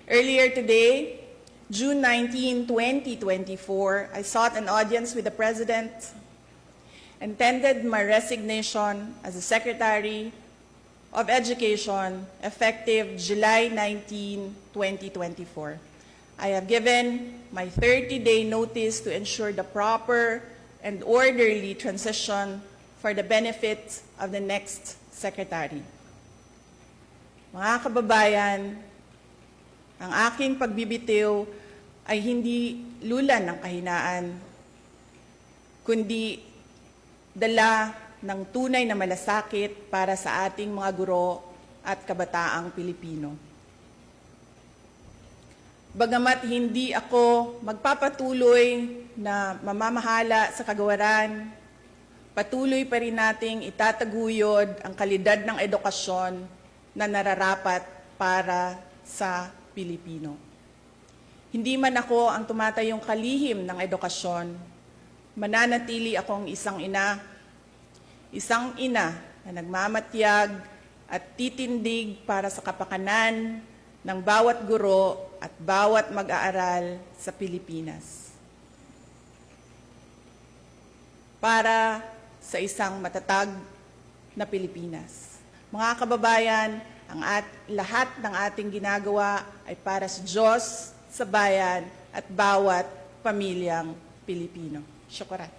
Earlier today, June 19, 2024, I sought an audience with the President and tendered my resignation as the Secretary of Education effective July 19, 2024. I have given my 30-day notice to ensure the proper and orderly transition for the benefit of the next Secretary. Mga kababayan, ang aking pagbibitiw ay hindi lulan ng kahinaan, kundi dala ng tunay na malasakit para sa ating mga guro at kabataang Pilipino. Bagamat hindi ako magpapatuloy na mamamahala sa kagawaran, patuloy pa rin nating itataguyod ang kalidad ng edukasyon na nararapat para sa Pilipino. Hindi man ako ang tumatayong kalihim ng edukasyon, mananatili akong isang ina na nagmamatyag at titindig para sa kapakanan ng bawat guro at bawat mag-aaral sa Pilipinas. Para sa isang matatag na Pilipinas. Mga kababayan, lahat ng ating ginagawa ay para sa Diyos, sa bayan, at bawat pamilyang Pilipino. Syukuran.